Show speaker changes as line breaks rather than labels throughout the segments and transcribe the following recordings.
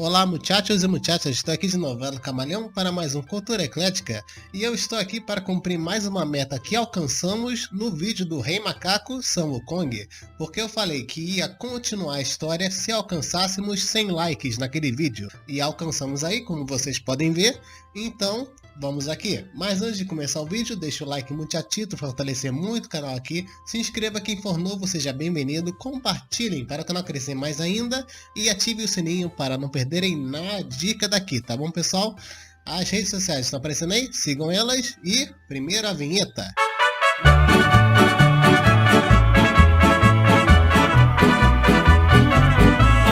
Olá, muchachos e muchachas, estou aqui de novo, El Camaleão, para mais um Cultura Eclética, e eu estou aqui para cumprir mais uma meta que alcançamos no vídeo do Rei Macaco Sun Wukong, porque eu falei que ia continuar a história se alcançássemos 100 likes naquele vídeo, e alcançamos aí, como vocês podem ver, então vamos aqui. Mas antes de começar o vídeo, deixa o like muchachito, fortalecer muito o canal aqui, se inscreva quem for novo, seja bem-vindo, compartilhem para o canal crescer mais ainda e ative o sininho para não perderem nada dica daqui, tá bom pessoal? As redes sociais estão aparecendo aí, sigam elas e primeira vinheta.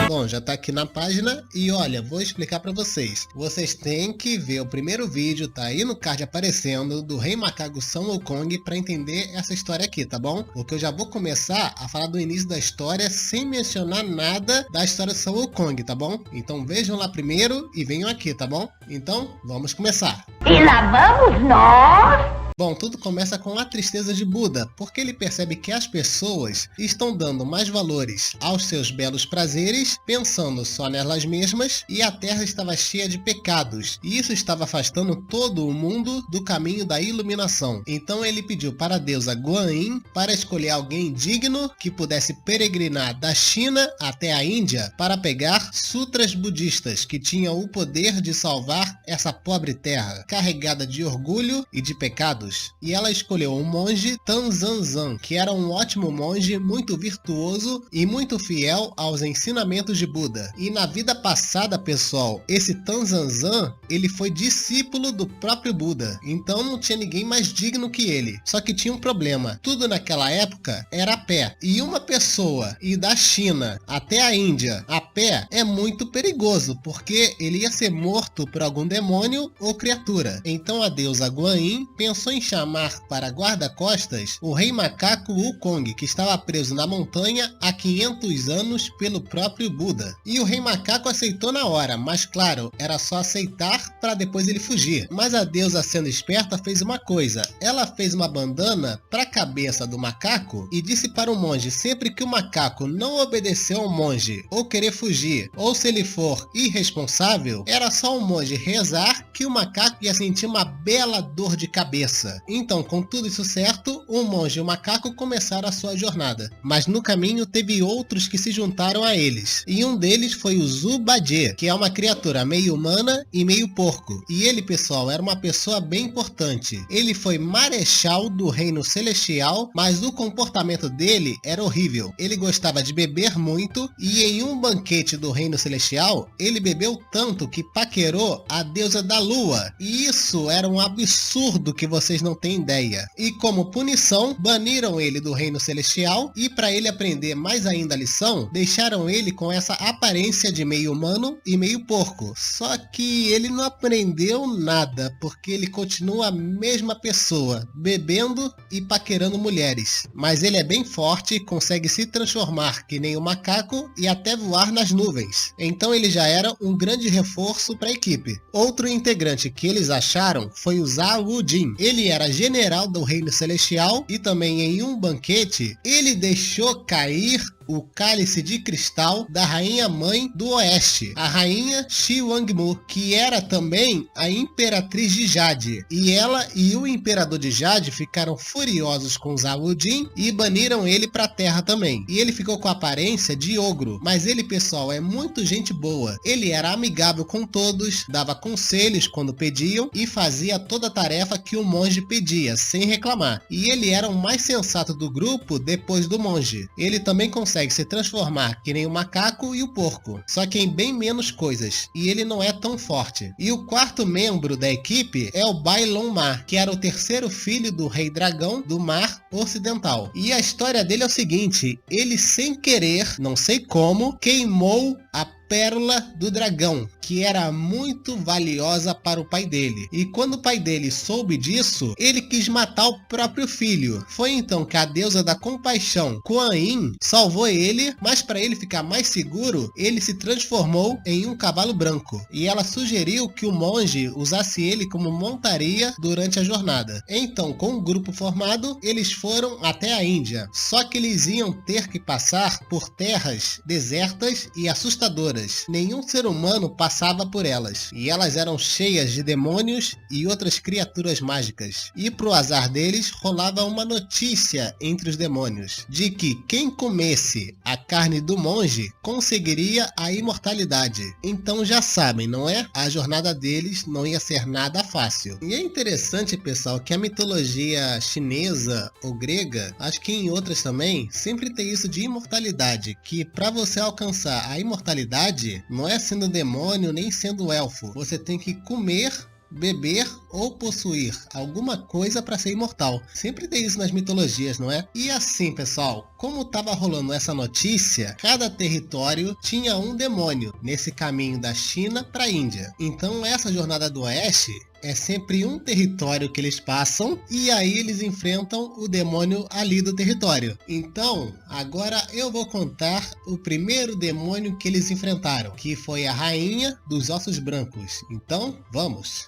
Bom, já tá aqui na página e olha, vou explicar pra vocês. Vocês têm que ver o primeiro vídeo, tá aí no card aparecendo, do Rei Macaco Sun Wukong pra entender essa história aqui, tá bom? Porque eu já vou começar a falar do início da história sem mencionar nada da história do Sun Wukong, tá bom? Então vejam lá primeiro e venham aqui, tá bom? Então, vamos começar.
E lá vamos nós!
Bom, tudo começa com a tristeza de Buda, porque ele percebe que as pessoas estão dando mais valores aos seus belos prazeres, pensando só nelas mesmas, e a Terra estava cheia de pecados, e isso estava afastando todo o mundo do caminho da iluminação. Então ele pediu para a deusa Guan Yin para escolher alguém digno que pudesse peregrinar da China até a Índia para pegar sutras budistas que tinham o poder de salvar essa pobre terra, carregada de orgulho e de pecados. E ela escolheu um monge Tanzanzan, que era um ótimo monge, muito virtuoso e muito fiel aos ensinamentos de Buda. E na vida passada, pessoal, esse Tanzanzan, ele foi discípulo do próprio Buda, então não tinha ninguém mais digno que ele. Só que tinha um problema, tudo naquela época era a pé, e uma pessoa ir da China até a Índia a pé é muito perigoso, porque ele ia ser morto por algum demônio ou criatura. Então a deusa Guan Yin pensou em chamar para guarda-costas o Rei Macaco Wukong, que estava preso na montanha há 500 anos pelo próprio Buda. E o Rei Macaco aceitou na hora, mas claro, era só aceitar para depois ele fugir. Mas a deusa, sendo esperta, fez uma coisa. Ela fez uma bandana para a cabeça do macaco e disse para o monge, sempre que o macaco não obedeceu ao monge ou querer fugir, ou se ele for irresponsável, era só o monge rezar que o macaco ia sentir uma bela dor de cabeça. Então, com tudo isso certo, o monge e o macaco começaram a sua jornada. Mas no caminho teve outros que se juntaram a eles. E um deles foi o Zubadie, que é uma criatura meio humana e meio porco. E ele, pessoal, era uma pessoa bem importante. Ele foi marechal do reino celestial, mas o comportamento dele era horrível. Ele gostava de beber muito e em um banquete do reino celestial, ele bebeu tanto que paquerou a deusa da lua. E isso era um absurdo que vocês não têm ideia. E como punição, baniram ele do reino celestial e para ele aprender mais ainda a lição, deixaram ele com essa aparência de meio humano e meio porco. Só que ele não aprendeu nada, porque ele continua a mesma pessoa, bebendo e paquerando mulheres. Mas ele é bem forte, consegue se transformar que nem um macaco e até voar nas nuvens. Então ele já era um grande reforço para a equipe. Outro integrante que eles acharam foi o Zhao Jin. Ele era general do reino celestial e também em um banquete ele deixou cair o cálice de cristal da rainha mãe do oeste, a rainha Shi Wangmu, que era também a imperatriz de Jade. E ela e o imperador de Jade ficaram furiosos com Zhao Jin e baniram ele para a terra também. E ele ficou com a aparência de ogro, mas ele, pessoal, é muito gente boa. Ele era amigável com todos, dava conselhos quando pediam e fazia toda a tarefa que o monge pedia, sem reclamar. E ele era o mais sensato do grupo depois do monge. Ele também consegue se transformar que nem o macaco e o porco, só que em bem menos coisas, e ele não é tão forte. E o quarto membro da equipe é o Bai Long Ma, que era o terceiro filho do rei dragão do mar ocidental. E a história dele é o seguinte, ele sem querer, não sei como, queimou a pérola do dragão, que era muito valiosa para o pai dele. E quando o pai dele soube disso, ele quis matar o próprio filho. Foi então que a deusa da compaixão, Kuan Yin, salvou ele, mas para ele ficar mais seguro, ele se transformou em um cavalo branco. E ela sugeriu que o monge usasse ele como montaria durante a jornada. Então, com o grupo formado, eles foram até a Índia. Só que eles iam ter que passar por terras desertas e assustadoras assustadoras. Nenhum ser humano passava por elas, e elas eram cheias de demônios e outras criaturas mágicas. E pro azar deles, rolava uma notícia entre os demônios, de que quem comesse a carne do monge conseguiria a imortalidade. Então já sabem, não é? A jornada deles não ia ser nada fácil. E é interessante, pessoal, que a mitologia chinesa ou grega, acho que em outras também, sempre tem isso de imortalidade, que para você alcançar a imortalidade, não é sendo demônio nem sendo elfo, você tem que comer, beber ou possuir alguma coisa para ser imortal. Sempre tem isso nas mitologias, não é? E assim, pessoal, como estava rolando essa notícia, cada território tinha um demônio nesse caminho da China para a Índia. Então essa jornada do Oeste é sempre um território que eles passam e aí eles enfrentam o demônio ali do território. Então, agora eu vou contar o primeiro demônio que eles enfrentaram, que foi a Rainha dos Ossos Brancos. Então, vamos!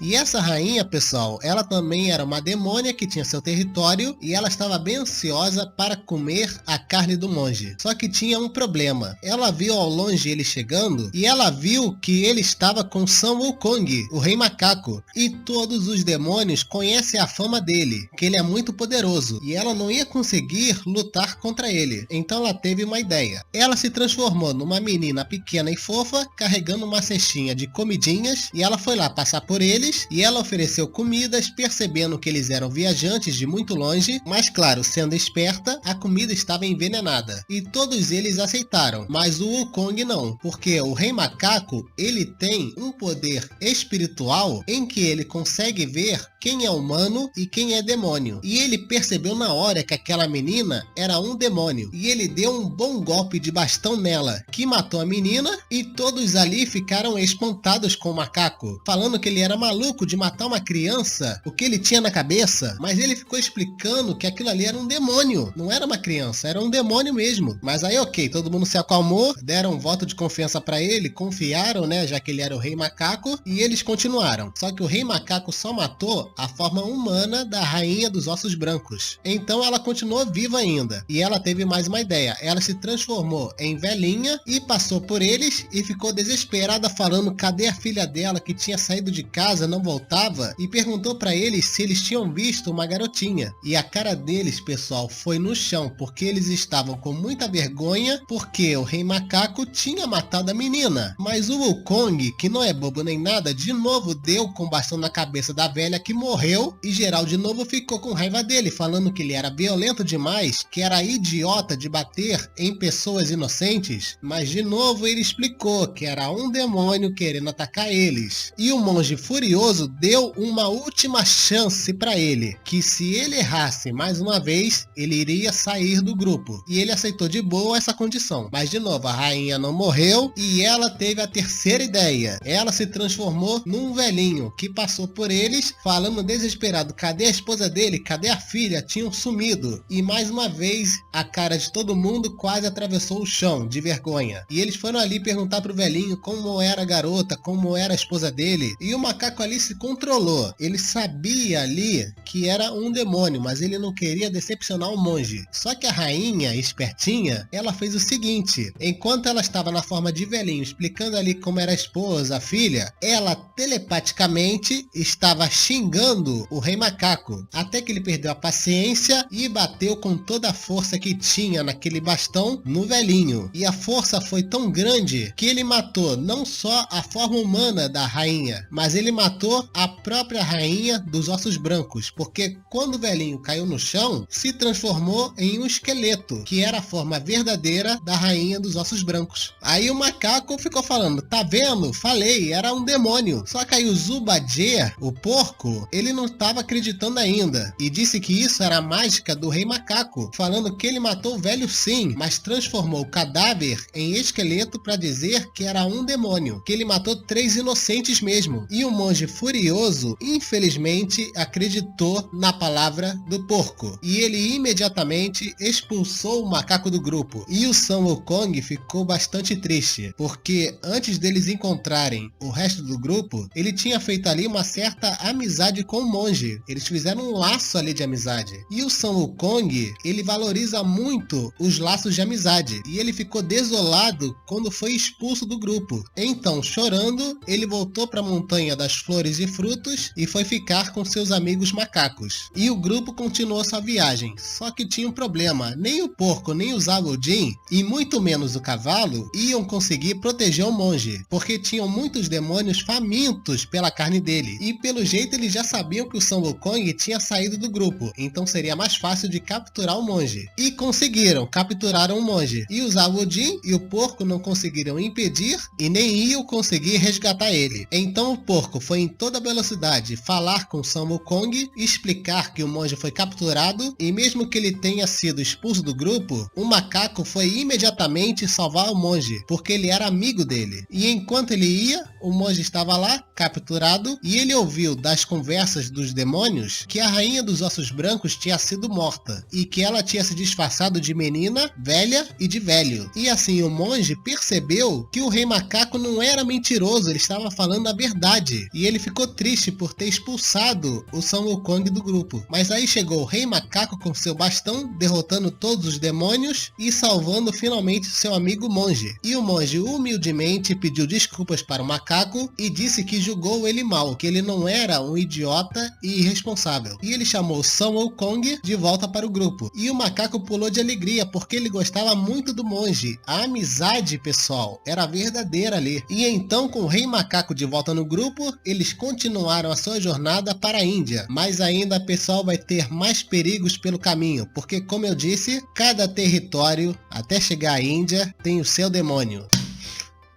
E essa rainha, pessoal, ela também era uma demônia que tinha seu território e ela estava bem ansiosa para comer a carne do monge. Só que tinha um problema. Ela viu ao longe ele chegando e ela viu que ele estava com Sun Wukong, o rei macaco. E todos os demônios conhecem a fama dele, que ele é muito poderoso. E ela não ia conseguir lutar contra ele. Então ela teve uma ideia. Ela se transformou numa menina pequena e fofa, carregando uma cestinha de comidinhas. E ela foi lá passar por ele. E ela ofereceu comidas, percebendo que eles eram viajantes de muito longe, mas claro, sendo esperta, a comida estava envenenada. E todos eles aceitaram, mas o Wukong não, porque o Rei Macaco, ele tem um poder espiritual em que ele consegue ver quem é humano e quem é demônio. E ele percebeu na hora que aquela menina era um demônio. E ele deu um bom golpe de bastão nela, que matou a menina, e todos ali ficaram espantados com o macaco, falando que ele era maluco de matar uma criança, o que ele tinha na cabeça, mas ele ficou explicando que aquilo ali era um demônio, não era uma criança, era um demônio mesmo. Mas aí ok, todo mundo se acalmou, deram um voto de confiança pra ele, confiaram, né, já que ele era o Rei Macaco, e eles continuaram. Só que o Rei Macaco só matou a forma humana da Rainha dos Ossos Brancos. Então ela continuou viva ainda, e ela teve mais uma ideia. Ela se transformou em velhinha e passou por eles e ficou desesperada falando cadê a filha dela que tinha saído de casa, não voltava, e perguntou para eles se eles tinham visto uma garotinha. E a cara deles, pessoal, foi no chão, porque eles estavam com muita vergonha, porque o Rei Macaco tinha matado a menina. Mas o Wukong, que não é bobo nem nada, de novo deu com o bastão na cabeça da velha que morreu, e geral de novo ficou com raiva dele, falando que ele era violento demais, que era idiota de bater em pessoas inocentes. Mas de novo ele explicou que era um demônio querendo atacar eles. E o monge furioso deu uma última chance para ele, que se ele errasse mais uma vez, ele iria sair do grupo. E ele aceitou de boa essa condição. Mas de novo, a rainha não morreu e ela teve a terceira ideia. Ela se transformou num velhinho que passou por eles, falando desesperado, cadê a esposa dele? Cadê a filha? Tinham sumido. E mais uma vez, a cara de todo mundo quase atravessou o chão, de vergonha. E eles foram ali perguntar pro velhinho como era a garota, como era a esposa dele. E o macaco ali se controlou. Ele sabia ali que era um demônio, mas ele não queria decepcionar o monge. Só que a rainha, espertinha, ela fez o seguinte: enquanto ela estava na forma de velhinho, explicando ali como era a esposa, a filha, ela telepaticamente estava xingando o Rei Macaco, até que ele perdeu a paciência e bateu com toda a força que tinha naquele bastão no velhinho. E a força foi tão grande que ele matou não só a forma humana da rainha, mas ele matou a própria Rainha dos Ossos Brancos, porque quando o velhinho caiu no chão, se transformou em um esqueleto, que era a forma verdadeira da Rainha dos Ossos Brancos. Aí o macaco ficou falando, tá vendo? Falei, era um demônio. Só que aí o Zubadie, o porco, ele não estava acreditando ainda, e disse que isso era a mágica do Rei Macaco, falando que ele matou o velho sim, mas transformou o cadáver em esqueleto para dizer que era um demônio, que ele matou 3 inocentes mesmo. E o monge monge furioso, infelizmente, acreditou na palavra do porco. E ele imediatamente expulsou o macaco do grupo. E o Sun Wukong ficou bastante triste, porque antes deles encontrarem o resto do grupo, ele tinha feito ali uma certa amizade com o monge. Eles fizeram um laço ali de amizade. E o Sun Wukong, ele valoriza muito os laços de amizade. E ele ficou desolado quando foi expulso do grupo. Então, chorando, ele voltou para a Montanha das Flores e Frutos e foi ficar com seus amigos macacos. E o grupo continuou sua viagem. Só que tinha um problema. Nem o porco, nem o Zaludin, e muito menos o cavalo, iam conseguir proteger o monge, porque tinham muitos demônios famintos pela carne dele. E pelo jeito eles já sabiam que o Sun Wukong tinha saído do grupo, então seria mais fácil de capturar o monge. E conseguiram, capturaram o monge. E o Zaludin e o porco não conseguiram impedir e nem iam conseguir resgatar ele. Então o porco foi em toda velocidade falar com o Sun Wukong, explicar que o monge foi capturado e mesmo que ele tenha sido expulso do grupo, o macaco foi imediatamente salvar o monge, porque ele era amigo dele. E enquanto ele ia, o monge estava lá, capturado, e ele ouviu das conversas dos demônios que a rainha dos ossos brancos tinha sido morta, e que ela tinha se disfarçado de menina, velha e de velho. E assim o monge percebeu que o rei macaco não era mentiroso, ele estava falando a verdade. E ele ficou triste por ter expulsado o Sun Wukong do grupo. Mas aí chegou o rei macaco com seu bastão, derrotando todos os demônios e salvando finalmente seu amigo monge. E o monge humildemente pediu desculpas para o macaco e disse que julgou ele mal, que ele não era um idiota e irresponsável. E ele chamou Sun Wukong de volta para o grupo. E o macaco pulou de alegria porque ele gostava muito do monge. A amizade, pessoal, era verdadeira ali. E então, com o rei macaco de volta no grupo, eles continuaram a sua jornada para a Índia. Mas ainda, pessoal, vai ter mais perigos pelo caminho, porque como eu disse, cada território até chegar à Índia tem o seu demônio.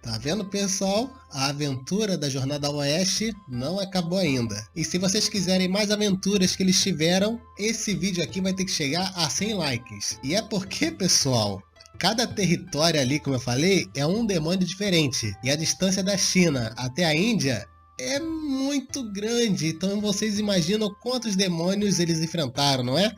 Tá vendo, pessoal? A aventura da Jornada ao Oeste não acabou ainda. E se vocês quiserem mais aventuras que eles tiveram, esse vídeo aqui vai ter que chegar a 100 likes. E é porque, pessoal, cada território ali, como eu falei, é um demônio diferente. E a distância da China até a Índia é muito grande, então vocês imaginam quantos demônios eles enfrentaram, não é?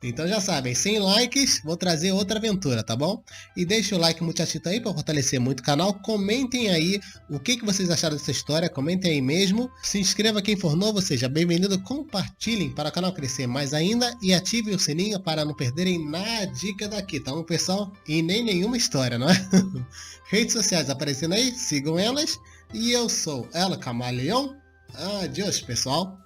Então já sabem, 100 likes, vou trazer outra aventura, tá bom? E deixa o like muchachito aí para fortalecer muito o canal, comentem aí o que vocês acharam dessa história, comentem aí mesmo, se inscreva quem for novo, seja bem-vindo, compartilhem para o canal crescer mais ainda e ativem o sininho para não perderem nada dica daqui, tá bom, pessoal? E nem nenhuma história, não é? Redes sociais aparecendo aí, sigam elas. E eu sou El Camaleão. Adeus, pessoal.